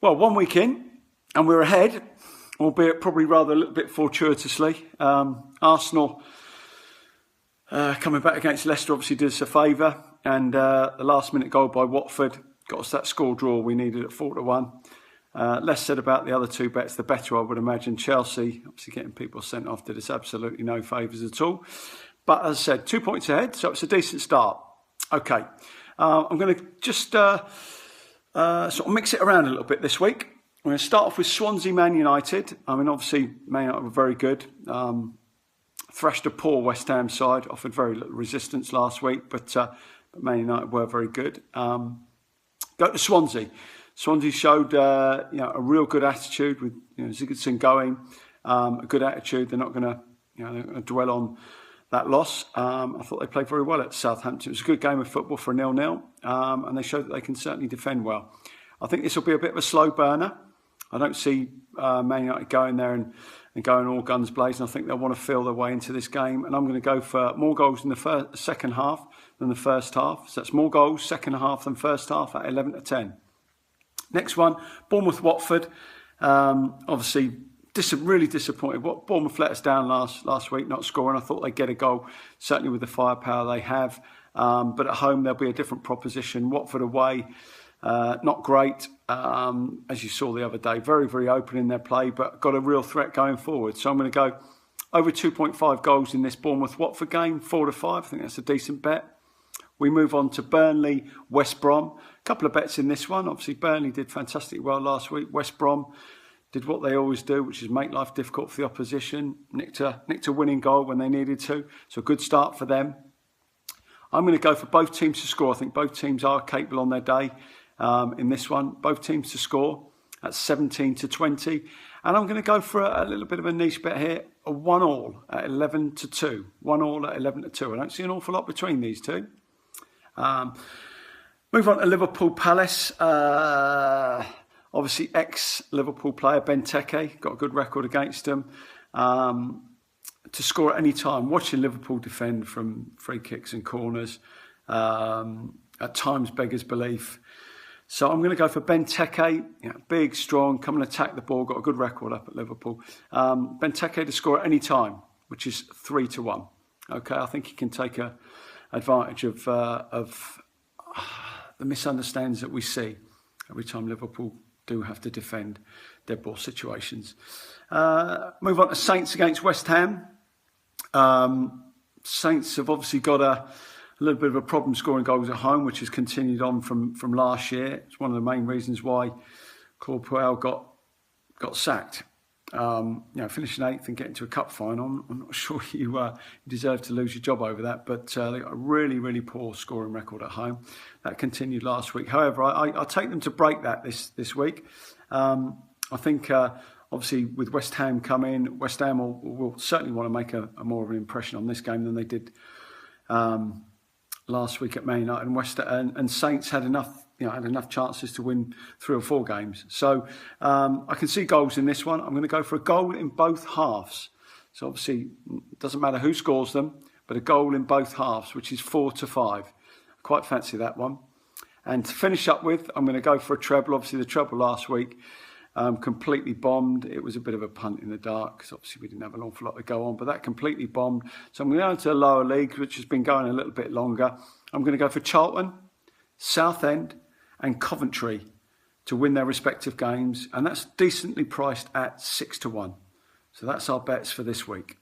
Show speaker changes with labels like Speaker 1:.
Speaker 1: Well, 1 week in, and we're ahead, albeit probably rather a little bit fortuitously. Arsenal coming back against Leicester obviously did us a favour, and the last-minute goal by Watford got us that score draw we needed at 4-1. Less said about the other two bets, the better, I would imagine. Chelsea, obviously getting people sent off, did us absolutely no favours at all. But as I said, 2 points ahead, so it's a decent start. Okay, I'm going to just sort of mix it around a little bit this week. We're going to start off with Swansea Man United. I mean, obviously, Man United were very good. Thrashed a poor West Ham side, offered very little resistance last week, but Man United were very good. Go to Swansea. Swansea showed a real good attitude with Sigurdsson going, a good attitude. They're not going to dwell on that loss. I thought they played very well at Southampton. It was a good game of football for 0-0, and they showed that they can certainly defend well. I think this will be a bit of a slow burner. I don't see Man United going there and going all guns blazing. I think they'll want to feel their way into this game, and I'm going to go for more goals in the second half than the first half. So that's more goals second half than first half at 11-10. Next one, Bournemouth-Watford. Obviously, really disappointed. What Bournemouth let us down last week, not scoring. I thought they'd get a goal, certainly with the firepower they have. But at home, there'll be a different proposition. Watford away, not great. As you saw the other day, very, very open in their play, but got a real threat going forward. So I'm going to go over 2.5 goals in this Bournemouth-Watford game, 4-5. I think that's a decent bet. We move on to Burnley-West Brom. A couple of bets in this one. Obviously, Burnley did fantastically well last week. West Brom did what they always do, which is make life difficult for the opposition. Nicked a winning goal when they needed to. So a good start for them. I'm going to go for both teams to score. I think both teams are capable on their day in this one. Both teams to score at 17-20. And I'm going to go for a little bit of a niche bet here. A 1-1 at 11-2. 1-1 at 11-2. I don't see an awful lot between these two. Move on to Liverpool Palace. Obviously, ex-Liverpool player Benteke got a good record against them. To score at any time, watching Liverpool defend from free kicks and corners, at times beggars belief. So I'm going to go for Benteke, big, strong, come and attack the ball, got a good record up at Liverpool. Benteke to score at any time, which is 3-1. Okay, I think he can take advantage of the misunderstandings that we see every time Liverpool do have to defend dead ball situations. Move on to Saints against West Ham. Saints have obviously got a little bit of a problem scoring goals at home, which has continued on from last year. It's one of the main reasons why Claude Puel got sacked. Finishing 8th and getting to a cup final, I'm not sure you deserve to lose your job over that, but they got a really, really poor scoring record at home. That continued last week. However, I take them to break that this week. I think, obviously, with West Ham coming, West Ham will certainly want to make a more of an impression on this game than they did last week at Man United, and Saints had enough chances to win 3 or 4 games. So I can see goals in this one. I'm going to go for a goal in both halves. So obviously, it doesn't matter who scores them, but a goal in both halves, which is 4-5. I quite fancy that one. And to finish up with, I'm going to go for a treble. Obviously, the treble last week completely bombed. It was a bit of a punt in the dark because obviously we didn't have an awful lot to go on, but that completely bombed. So I'm going to go to the lower league, which has been going a little bit longer. I'm going to go for Charlton, Southend, and Coventry to win their respective games, and that's decently priced at 6-1. So that's our bets for this week.